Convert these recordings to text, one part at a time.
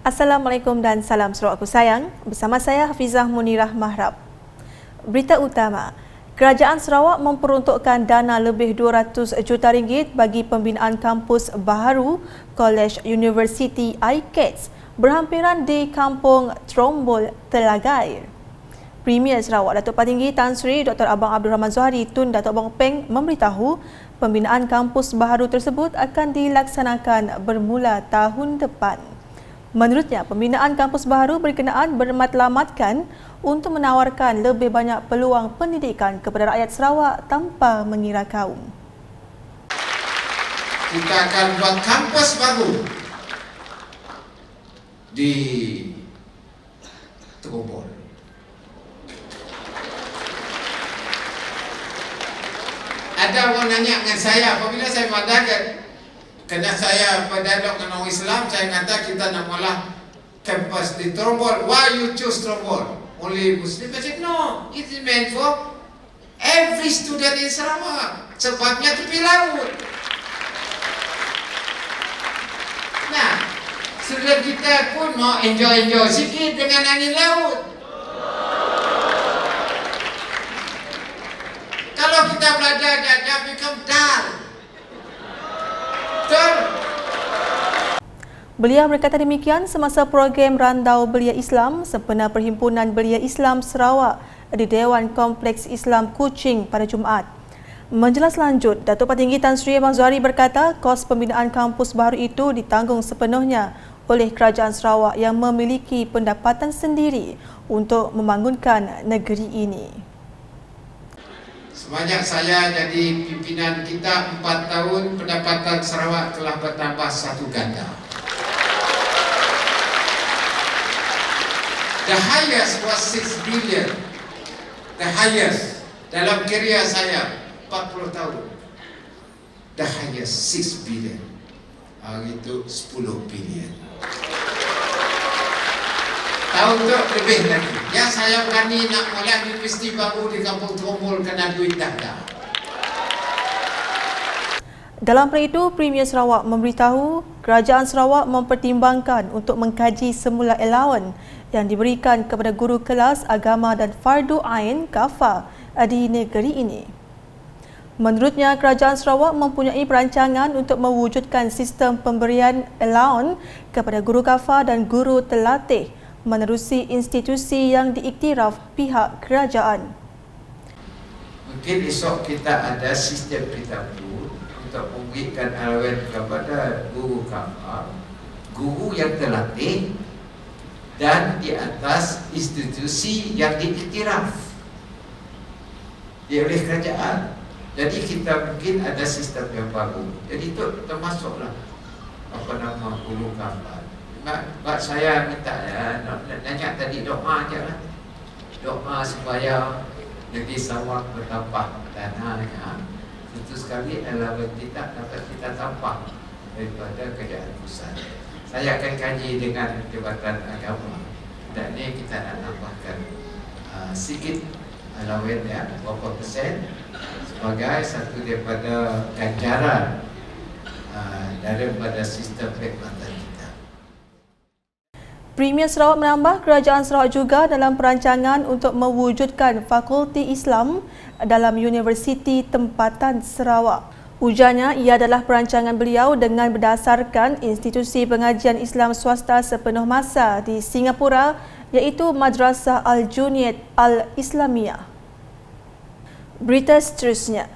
Assalamualaikum dan salam Sarawakku sayang. Bersama saya Hafizah Munirah Mahrab. Berita utama. Kerajaan Sarawak memperuntukkan dana lebih 200 juta ringgit bagi pembinaan kampus baharu Kolej Universiti ICATS berhampiran di Kampung Trombol, Telagai. Premier Sarawak Datuk Patinggi Tan Sri Dr. Abang Abdul Rahman Zohari Tun Datuk Abang Peng memberitahu pembinaan kampus baharu tersebut akan dilaksanakan bermula tahun depan. Menurutnya, pembinaan kampus baharu berkenaan bermatlamatkan untuk menawarkan lebih banyak peluang pendidikan kepada rakyat Sarawak tanpa mengira kaum. Kita akan buat kampus baru di Trombol. Ada orang nanya dengan saya, apabila saya mengatakan kerana saya berdialog dengan orang Islam, saya kata kita nak mula kampus di Trombol. Why you choose Trombol? Only Muslim? I said no, it is meant for every student in Sarawak. Sebabnya tepi laut. Nah, student kita pun mau enjoy sikit dengan angin laut. Kalau kita belajar dia become dull. Beliau berkata demikian semasa program Randau Belia Islam sempena Perhimpunan Belia Islam Sarawak di Dewan Kompleks Islam Kuching pada Jumaat. Menjelas lanjut, Datuk Patinggi Tan Sri Abang Zohari berkata kos pembinaan kampus baru itu ditanggung sepenuhnya oleh Kerajaan Sarawak yang memiliki pendapatan sendiri untuk membangunkan negeri ini. Semenjak saya jadi pimpinan kita 4 tahun, pendapatan Sarawak telah bertambah 1 ganda. The highest was 6 billion. The highest dalam kerjaya saya 40 tahun. The highest 6 billion. Hari itu 10 billion. Tahun tu lebih lagi. Ya, saya berani nak mulai universiti baru di Kampung Trombol kena duit dah. Dalam perkara itu, Premier Sarawak memberitahu Kerajaan Sarawak mempertimbangkan untuk mengkaji semula allowance yang diberikan kepada guru kelas agama dan fardu ain kafah di negeri ini. Menurutnya, Kerajaan Sarawak mempunyai perancangan untuk mewujudkan sistem pemberian allowance kepada guru kafah dan guru telatih menerusi institusi yang diiktiraf pihak kerajaan. Mungkin esok kita ada sistem kita pun untuk memberikan allowance kepada guru kafah, guru yang terlatih dan di atas institusi yang diiktiraf oleh kerajaan. Jadi kita mungkin ada sistem yang baru. Jadi itu termasuklah guru kafah. Sebab saya minta nanya tadi doa je lah. Doa supaya negeri Sarawak bertambah dananya. Tentu sekali allowance kita dapat kita tambah daripada kerajaan pusat. Saya akan kaji dengan Jabatan Agama. Dan ini kita nak tambahkan sikit allowance ya, berapa persen sebagai satu daripada ganjaran daripada sistem perkhidmatan kita. Premier Sarawak menambah Kerajaan Sarawak juga dalam perancangan untuk mewujudkan Fakulti Islam dalam Universiti Tempatan Sarawak. Ujarnya, ia adalah perancangan beliau dengan berdasarkan institusi pengajian Islam swasta sepenuh masa di Singapura iaitu Madrasah Al-Junaid Al-Islamiyah. Berita seterusnya,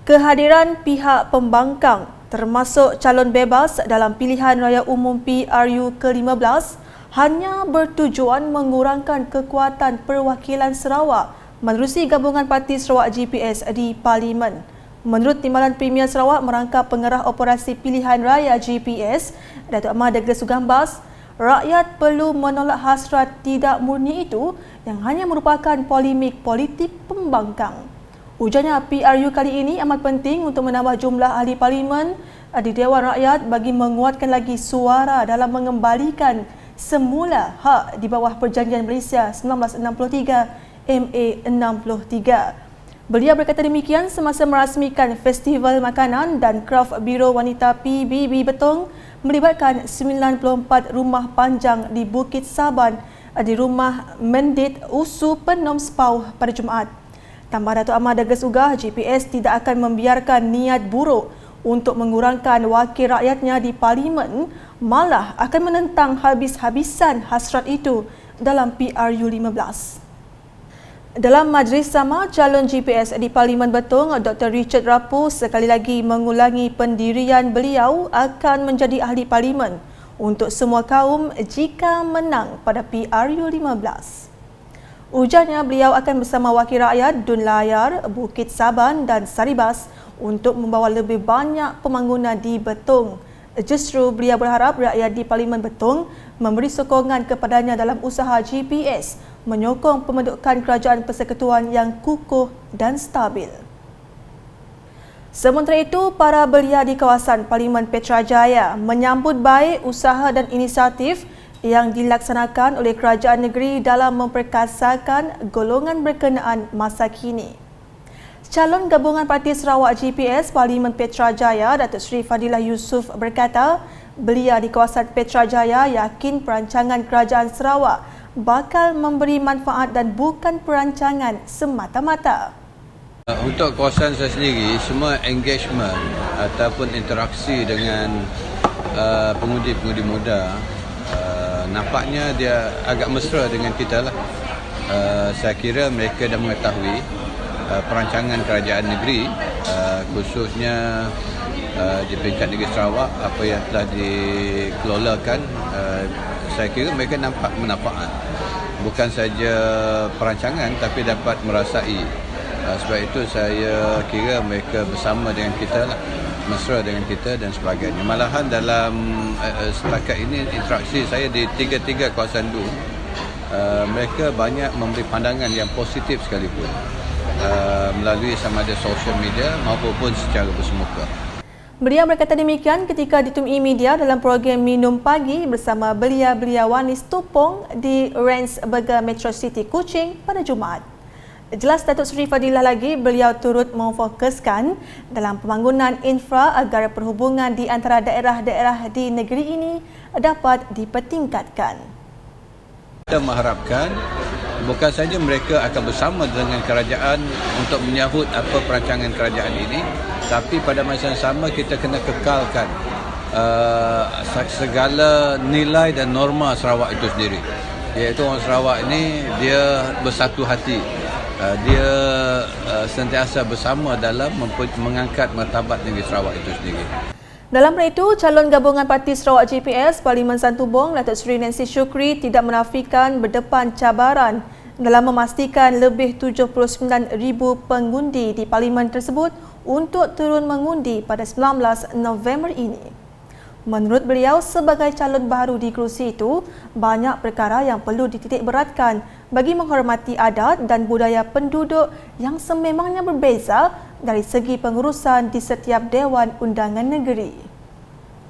kehadiran pihak pembangkang termasuk calon bebas dalam pilihan raya umum PRU ke-15 hanya bertujuan mengurangkan kekuatan perwakilan Sarawak menerusi gabungan parti Sarawak GPS di Parlimen. Menurut Timbalan Premier Sarawak merangkap pengarah operasi pilihan raya GPS, Datuk Ahmad Degla Sugambas, rakyat perlu menolak hasrat tidak murni itu yang hanya merupakan polemik politik pembangkang. Ujarnya PRU kali ini amat penting untuk menambah jumlah ahli parlimen di Dewan Rakyat bagi menguatkan lagi suara dalam mengembalikan semula hak di bawah Perjanjian Malaysia 1963 MA 63. Beliau berkata demikian semasa merasmikan Festival Makanan dan Kraf Biro Wanita PBB Betong melibatkan 94 rumah panjang di Bukit Saban di rumah Mendit Usu Penom Spau pada Jumaat. Tambah Datuk Ahmad Degas ugah GPS tidak akan membiarkan niat buruk untuk mengurangkan wakil rakyatnya di Parlimen, malah akan menentang habis-habisan hasrat itu dalam PRU15. Dalam majlis sama, calon GPS di Parlimen Betong, Dr. Richard Rapu sekali lagi mengulangi pendirian beliau akan menjadi ahli Parlimen untuk semua kaum jika menang pada PRU15. Ujarnya beliau akan bersama wakil rakyat Dun Layar, Bukit Saban dan Saribas untuk membawa lebih banyak pembangunan di Betong. Justru beliau berharap rakyat di Parlimen Betong memberi sokongan kepadanya dalam usaha GPS menyokong pembentukan kerajaan persekutuan yang kukuh dan stabil. Sementara itu, para belia di kawasan Parlimen Petrajaya menyambut baik usaha dan inisiatif yang dilaksanakan oleh kerajaan negeri dalam memperkasakan golongan berkenaan masa kini. Calon gabungan Parti Sarawak GPS Parlimen Petrajaya, Datuk Seri Fadilah Yusof berkata, belia di kawasan Petrajaya yakin perancangan kerajaan Sarawak bakal memberi manfaat dan bukan perancangan semata-mata. Untuk kawasan saya sendiri, semua engagement ataupun interaksi dengan pengundi-pengundi muda nampaknya dia agak mesra dengan kita lah. Saya kira mereka dah mengetahui perancangan kerajaan negeri, khususnya di peringkat negeri Sarawak, apa yang telah dikelolakan. Saya kira mereka nampak manfaat, bukan saja perancangan tapi dapat merasai. Sebab itu saya kira mereka bersama dengan kita lah, mesra dengan kita dan sebagainya. Malahan dalam setakat ini interaksi saya di tiga-tiga kawasan dulu, mereka banyak memberi pandangan yang positif sekalipun, melalui sama ada social media maupun secara bersemuka. Beliau berkata demikian ketika ditemui media dalam program Minum Pagi bersama belia-belia Wanis Tupong di Rance Burger Metro City Kuching pada Jumaat. Jelas Datuk Seri Fadilah lagi, beliau turut memfokuskan dalam pembangunan infra agar perhubungan di antara daerah-daerah di negeri ini dapat dipertingkatkan. Kita mengharapkan bukan saja mereka akan bersama dengan kerajaan untuk menyahut apa perancangan kerajaan ini, tapi pada masa yang sama kita kena kekalkan segala nilai dan norma Sarawak itu sendiri. Iaitu orang Sarawak ini dia bersatu hati, dia sentiasa bersama dalam mengangkat martabat negeri Sarawak itu sendiri. Dalam hal itu, calon gabungan Parti Sarawak GPS Parlimen Santubong, Datuk Seri Nancy Shukri tidak menafikan berdepan cabaran dalam memastikan lebih 79,000 pengundi di Parlimen tersebut untuk turun mengundi pada 19 November ini. Menurut beliau, sebagai calon baru di kerusi itu, banyak perkara yang perlu dititik beratkan bagi menghormati adat dan budaya penduduk yang sememangnya berbeza dari segi pengurusan di setiap Dewan Undangan Negeri.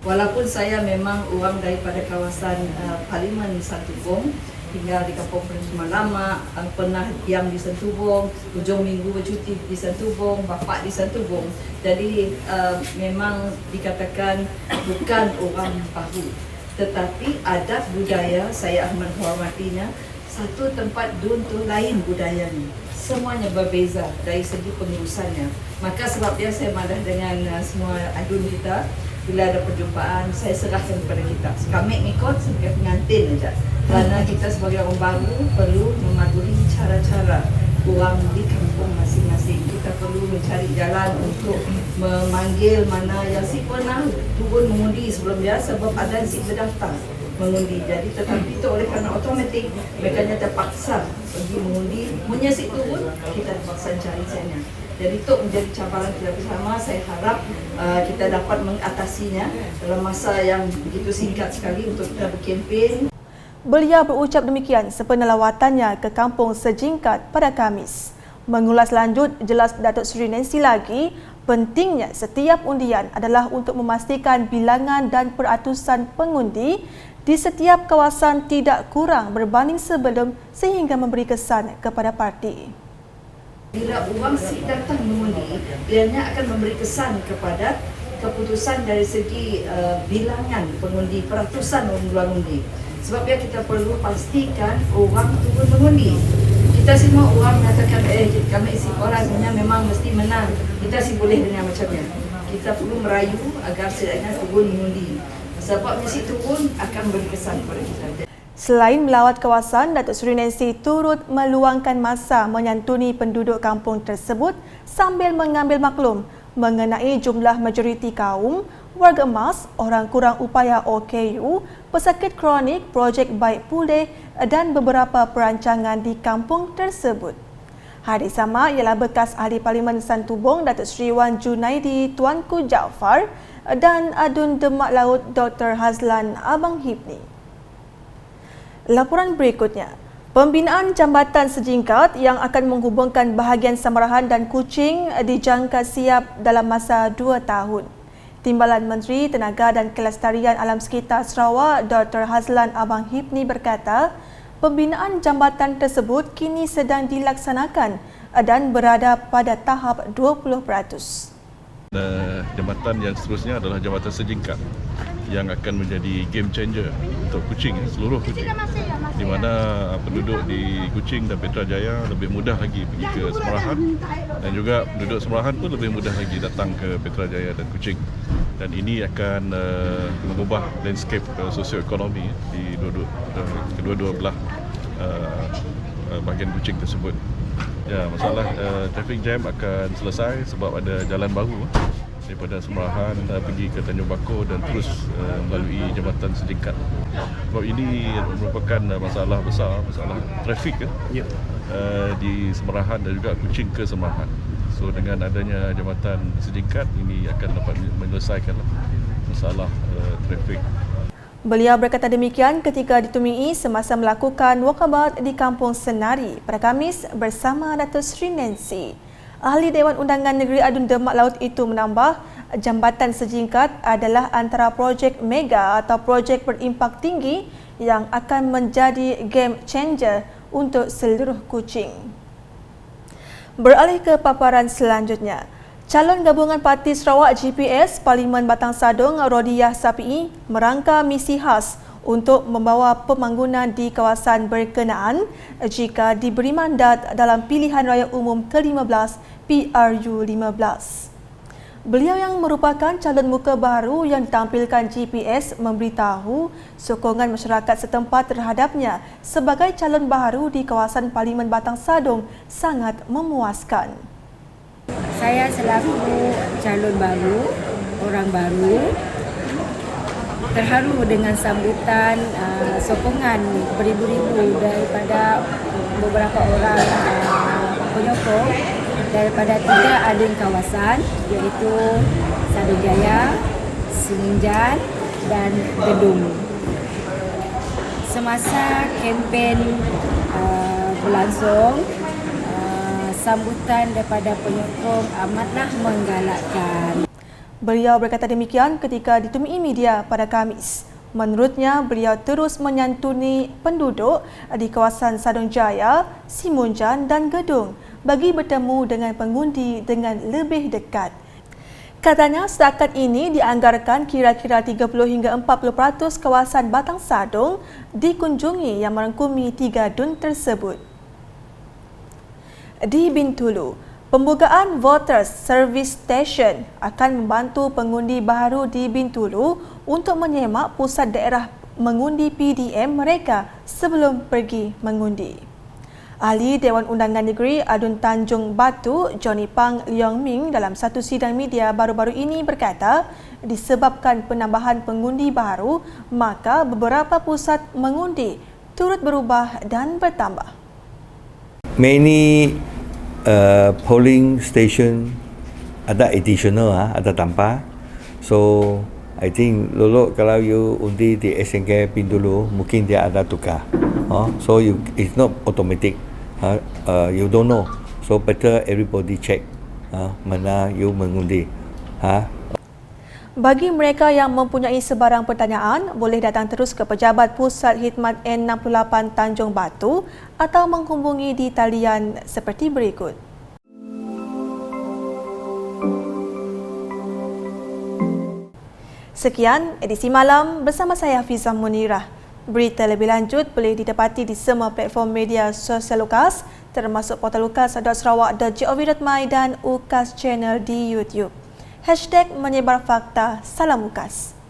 Walaupun saya memang orang daripada kawasan Parlimen Santubong, tinggal di Kampung Perumahan Lama, pernah diam di Santubong, hujung minggu bercuti di Santubong, bapa di Santubong. Jadi memang dikatakan bukan orang baru. Tetapi adat budaya saya amat menghormatinya. Satu tempat dun tu lain budayanya. Semuanya berbeza dari segi pengurusannya. Maka sebab dia saya madah dengan semua adun kita. Bila ada perjumpaan, saya serahkan kepada kita. Kami ikut sebagai pengantin saja. Kerana kita sebagai orang baru perlu mematuhi cara-cara orang di kampung masing-masing. Kita perlu mencari jalan untuk memanggil mana yang si pernah turun mengundi sebelum dia, sebab ada si berdaftar mengundi. Jadi tetapi itu oleh kerana otomatik mereka terpaksa pergi mengundi. Punya si turun, kita terpaksa cari sana. Jadi itu menjadi cabaran kita bersama. Saya harap kita dapat mengatasinya dalam masa yang begitu singkat sekali untuk kita berkempen. Beliau berucap demikian sempena lawatannya ke Kampung Sejingkat pada Khamis. Mengulas lanjut, jelas Datuk Seri Nancy lagi, pentingnya setiap undian adalah untuk memastikan bilangan dan peratusan pengundi di setiap kawasan tidak kurang berbanding sebelum sehingga memberi kesan kepada parti. Bila orang si datang mengundi, ianya akan memberi kesan kepada keputusan dari segi bilangan pengundi, peratusan orang undi. Sebab kita perlu pastikan orang turun mengundi. Kita semua orang mengatakan kami isi orangnya memang mesti menang. Kita sih boleh dengan macamnya. Kita perlu merayu agar setidaknya turun mengundi. Sebab mesti turun akan beri kesan kepada kita. Selain melawat kawasan, Datuk Seri Nancy turut meluangkan masa menyantuni penduduk kampung tersebut sambil mengambil maklum mengenai jumlah majoriti kaum, warga emas, orang kurang upaya OKU, pesakit kronik, projek baik pulih dan beberapa perancangan di kampung tersebut. Hadir sama ialah bekas Ahli Parlimen Santubong Datuk Seri Wan Junaidi Tuanku Jaafar dan Adun Demak Laut Dr. Hazlan Abang Hipni. Laporan berikutnya, pembinaan jambatan sejingkat yang akan menghubungkan bahagian Samarahan dan Kuching dijangka siap dalam masa 2 tahun. Timbalan Menteri Tenaga dan Kelestarian Alam Sekitar Sarawak Dr. Hazlan Abang Hipni berkata, pembinaan jambatan tersebut kini sedang dilaksanakan dan berada pada tahap 20%. Jambatan yang seterusnya adalah jambatan sejingkat yang akan menjadi game changer untuk Kuching, seluruh Kuching, di mana penduduk di Kuching dan Petrajaya lebih mudah lagi pergi ke Samarahan dan juga penduduk Samarahan pun lebih mudah lagi datang ke Petrajaya dan Kuching. Dan ini akan mengubah landscape sosioekonomi di kedua-dua belah bahagian Kuching tersebut. Ya, masalah traffic jam akan selesai sebab ada jalan baru daripada Samarahan pergi ke Tanjung Bakor dan terus melalui jambatan sejingkat. Sebab ini merupakan masalah besar, masalah trafik di Samarahan dan juga Kuching ke Samarahan. So dengan adanya jambatan sejingkat ini akan dapat menyelesaikan masalah trafik. Beliau berkata demikian ketika ditemui semasa melakukan walkabout di Kampung Senari pada Khamis bersama Datuk Seri Nancy. Ahli Dewan Undangan Negeri Adun Demak Laut itu menambah, jambatan sejingkat adalah antara projek mega atau projek berimpak tinggi yang akan menjadi game changer untuk seluruh Kuching. Beralih ke paparan selanjutnya, calon gabungan Parti Sarawak GPS Parlimen Batang Sadong Rodiah Sapii merangka misi khas untuk membawa pembangunan di kawasan berkenaan jika diberi mandat dalam pilihan raya umum ke-15 PRU15. Beliau yang merupakan calon muka baru yang ditampilkan GPS memberitahu sokongan masyarakat setempat terhadapnya sebagai calon baru di kawasan Parlimen Batang Sadong sangat memuaskan. Saya selaku calon baru, orang baru, terharu dengan sambutan sokongan beribu-ribu daripada beberapa orang penyokong daripada 3 adun kawasan iaitu Sadong Jaya, Singinjan dan Gedung. Semasa kempen berlangsung, sambutan daripada penyokong amatlah menggalakkan. Beliau berkata demikian ketika ditemui media pada Khamis. Menurutnya, beliau terus menyantuni penduduk di kawasan Sadong Jaya, Simunjan dan Gedung bagi bertemu dengan pengundi dengan lebih dekat. Katanya, setakat ini dianggarkan kira-kira 30 hingga 40% kawasan Batang Sadong dikunjungi yang merangkumi 3 dun tersebut. Di Bintulu, pembukaan Voters Service Station akan membantu pengundi baru di Bintulu untuk menyemak pusat daerah mengundi PDM mereka sebelum pergi mengundi. Ahli Dewan Undangan Negeri Adun Tanjung Batu, Johnny Pang Leong Ming dalam satu sidang media baru-baru ini berkata, disebabkan penambahan pengundi baru, maka beberapa pusat mengundi turut berubah dan bertambah. Many polling station ada additional, ada tambah. So I think lolo kalau you undi di SNK Bintulu mungkin dia ada tukar. So it's not automatic. You don't know. So better everybody check mana you mengundi. Bagi mereka yang mempunyai sebarang pertanyaan, boleh datang terus ke Pejabat Pusat Khidmat N68 Tanjung Batu atau menghubungi di talian seperti berikut. Sekian edisi malam bersama saya Hafizah Munirah. Berita lebih lanjut boleh didapati di semua platform media sosial UKAS termasuk portal ukas.sarawak.gov.my dan UKAS Channel di YouTube. #menyebar fakta, salam UKAS.